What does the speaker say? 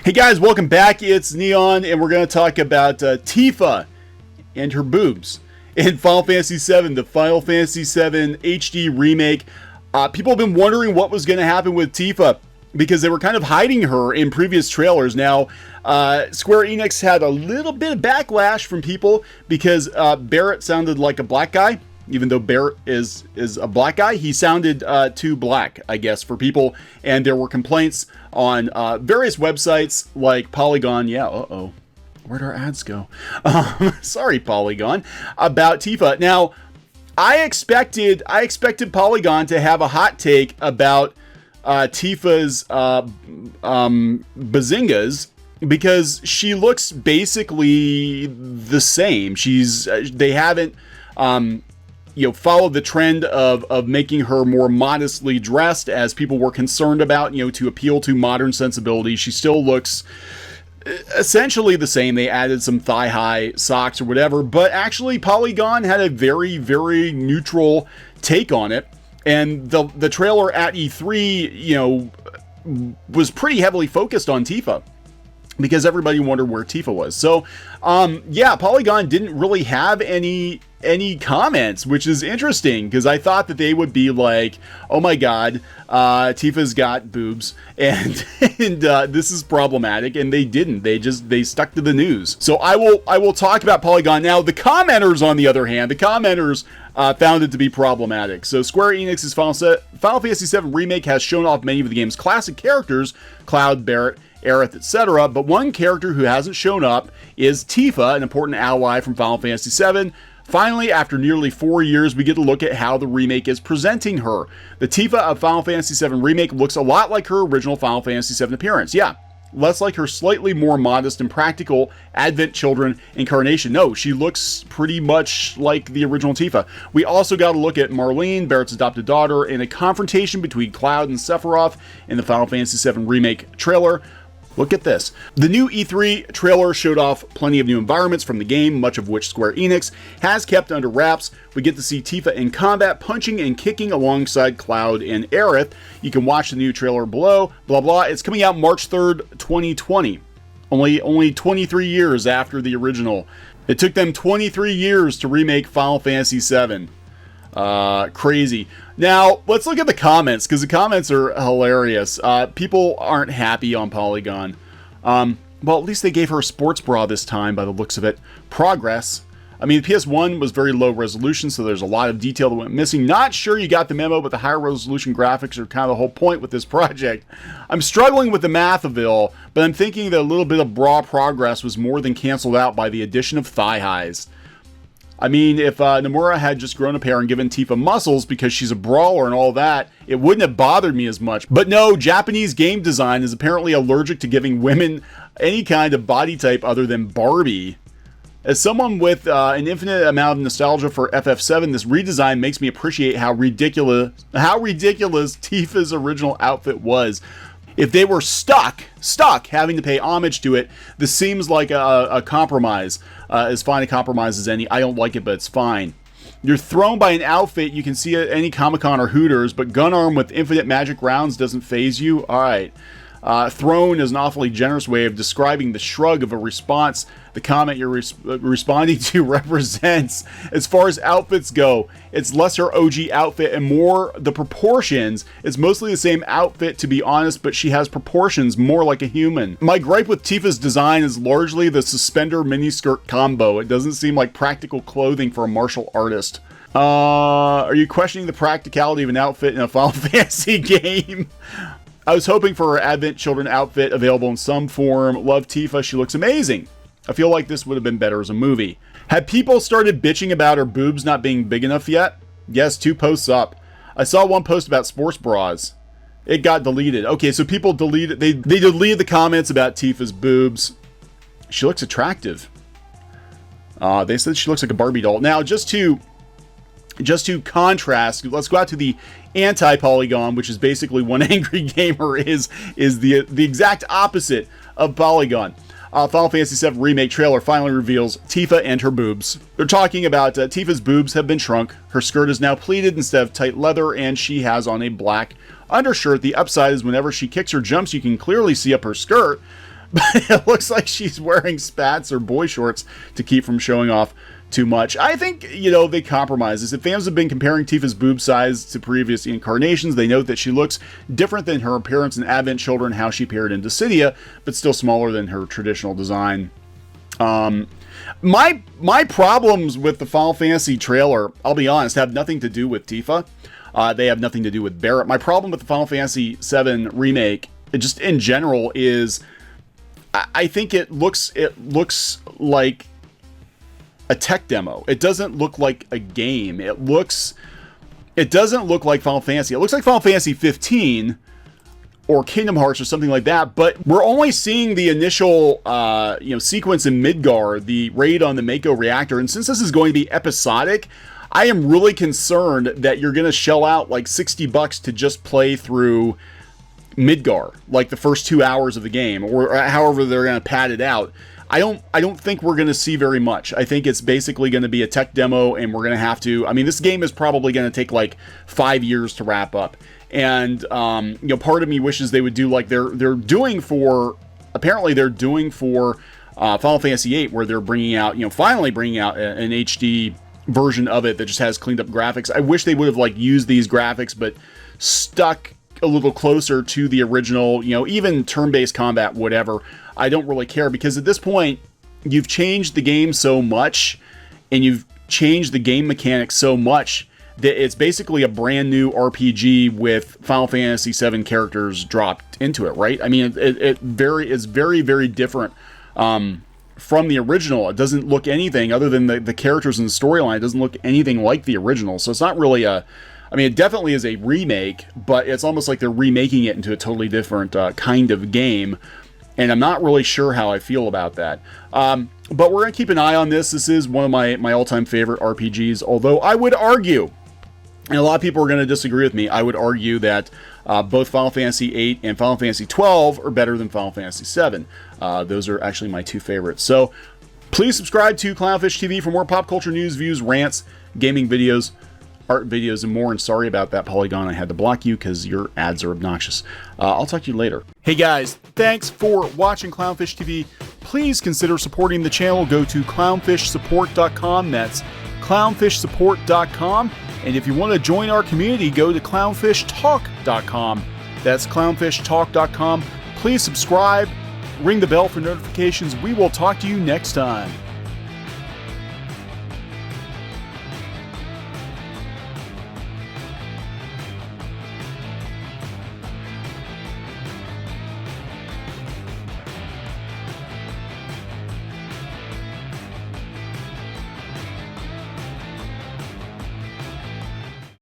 Hey guys, welcome back. It's Neon, and we're going to talk about Tifa and her boobs in Final Fantasy VII, the Final Fantasy VII HD Remake. People have been wondering what was going to happen with Tifa because they were kind of hiding her in previous trailers. Now, Square Enix had a little bit of backlash from people because Barrett sounded like a black guy. Even though Barrett is a black guy, he sounded too black, I guess, for people. And there were complaints on various websites like Polygon. Yeah, where'd our ads go? Sorry, Polygon, about Tifa. Now, I expected Polygon to have a hot take about Tifa's bazingas, because she looks basically the same. They haven't followed the trend of making her more modestly dressed, as people were concerned about, to appeal to modern sensibilities. She still looks essentially the same. They added some thigh-high socks or whatever, but actually Polygon had a very, very neutral take on it. And the trailer at E3, was pretty heavily focused on Tifa, because everybody wondered where Tifa was. So, yeah, Polygon didn't really have any comments, which is interesting, because I thought that they would be like, oh my god, Tifa's got boobs, and this is problematic, and they didn't. They stuck to the news. So I will talk about Polygon now. The commenters, on the other hand, found it to be problematic. So Square Enix's Final Fantasy VII Remake has shown off many of the game's classic characters, Cloud, Barrett, Aerith, etc., but one character who hasn't shown up is Tifa, an important ally from Final Fantasy VII. Finally, after nearly 4 years, we get to look at how the remake is presenting her. The Tifa of Final Fantasy VII Remake looks a lot like her original Final Fantasy VII appearance. Yeah, less like her slightly more modest and practical Advent Children incarnation. No, she looks pretty much like the original Tifa. We also got to look at Marlene, Barrett's adopted daughter, in a confrontation between Cloud and Sephiroth in the Final Fantasy VII Remake trailer. Look at this. The new E3 trailer showed off plenty of new environments from the game, much of which Square Enix has kept under wraps. We get to see Tifa in combat, punching and kicking alongside Cloud and Aerith. You can watch the new trailer below. Blah, blah. It's coming out March 3rd, 2020. Only 23 years after the original. It took them 23 years to remake Final Fantasy VII. Crazy. Now, let's look at the comments, because the comments are hilarious. People aren't happy on Polygon. Well, at least they gave her a sports bra this time, by the looks of it. Progress. I mean, the PS1 was very low resolution, so there's a lot of detail that went missing. Not sure you got the memo, but the higher resolution graphics are kind of the whole point with this project. I'm struggling with the math of it all, but I'm thinking that a little bit of bra progress was more than canceled out by the addition of thigh highs. I mean, if Nomura had just grown a pair and given Tifa muscles because she's a brawler and all that, it wouldn't have bothered me as much. But no, Japanese game design is apparently allergic to giving women any kind of body type other than Barbie. As someone with an infinite amount of nostalgia for FF7, this redesign makes me appreciate how ridiculous Tifa's original outfit was. If they were stuck having to pay homage to it, this seems like a compromise. As fine a compromise as any. I don't like it, but it's fine. You're thrown by an outfit you can see at any Comic-Con or Hooters, but gun arm with infinite magic rounds doesn't faze you? Alright. Thrown is an awfully generous way of describing the shrug of a response the comment you're responding to represents. As far as outfits go, it's less her OG outfit and more the proportions. It's mostly the same outfit, to be honest, but she has proportions more like a human. My gripe with Tifa's design is largely the suspender miniskirt combo. It doesn't seem like practical clothing for a martial artist. Are you questioning the practicality of an outfit in a Final Fantasy game? I was hoping for her Advent Children outfit available in some form. Love Tifa, she looks amazing. I feel like this would have been better as a movie. Have people started bitching about her boobs not being big enough yet? Yes, 2 posts up. I saw one post about sports bras. It got deleted. Okay, so people deleted, they deleted the comments about Tifa's boobs. She looks attractive. They said she looks like a Barbie doll. Now, just to contrast, let's go out to the anti-Polygon, which is basically one angry gamer is the exact opposite of Polygon. Final Fantasy VII Remake trailer finally reveals Tifa and her boobs. They're talking about Tifa's boobs have been shrunk, her skirt is now pleated instead of tight leather, and she has on a black undershirt. The upside is whenever she kicks or jumps, you can clearly see up her skirt. but it looks like she's wearing spats or boy shorts to keep from showing off too much. I think, you know, they compromise this. If fans have been comparing Tifa's boob size to previous incarnations, they note that she looks different than her appearance in Advent Children, how she paired in Dissidia, but still smaller than her traditional design. My problems with the Final Fantasy trailer, I'll be honest, have nothing to do with Tifa. They have nothing to do with Barrett. My problem with the Final Fantasy VII Remake, just in general, is I think it looks like a tech demo. It doesn't look like a game. It doesn't look like Final Fantasy. It looks like Final Fantasy 15 or Kingdom Hearts or something like that, but we're only seeing the initial sequence in Midgar, the raid on the Mako reactor, and since this is going to be episodic, I am really concerned that you're going to shell out like $60 to just play through Midgar, like the first 2 hours of the game, or however they're going to pad it out. I don't think we're going to see very much. I think it's basically going to be a tech demo, and we're going to have to... I mean, this game is probably going to take like 5 years to wrap up. And, part of me wishes they would do like they're doing for... Apparently, they're doing for Final Fantasy VIII, where they're bringing out, finally bringing out an HD version of it that just has cleaned up graphics. I wish they would have like used these graphics, but stuck a little closer to the original, even turn-based combat, whatever. I don't really care, because at this point, you've changed the game so much, and you've changed the game mechanics so much, that it's basically a brand new RPG with Final Fantasy VII characters dropped into it, right? I mean, it's very, very different from the original. It doesn't look anything other than the characters and the storyline. It doesn't look anything like the original, so it's not really a... I mean, it definitely is a remake, but it's almost like they're remaking it into a totally different kind of game, and I'm not really sure how I feel about that. But we're going to keep an eye on this. This is one of my all-time favorite RPGs, although I would argue, and a lot of people are going to disagree with me, I would argue that both Final Fantasy VIII and Final Fantasy XII are better than Final Fantasy VII. Those are actually my two favorites. So please subscribe to Clownfish TV for more pop culture news, views, rants, gaming videos, art videos, and more. And sorry about that, Polygon. I had to block you because your ads are obnoxious. I'll talk to you later. Hey guys, thanks for watching Clownfish TV. Please consider supporting the channel. Go to clownfishsupport.com. That's clownfishsupport.com. And if you want to join our community, go to clownfishtalk.com. That's clownfishtalk.com. Please subscribe, ring the bell for notifications. We will talk to you next time.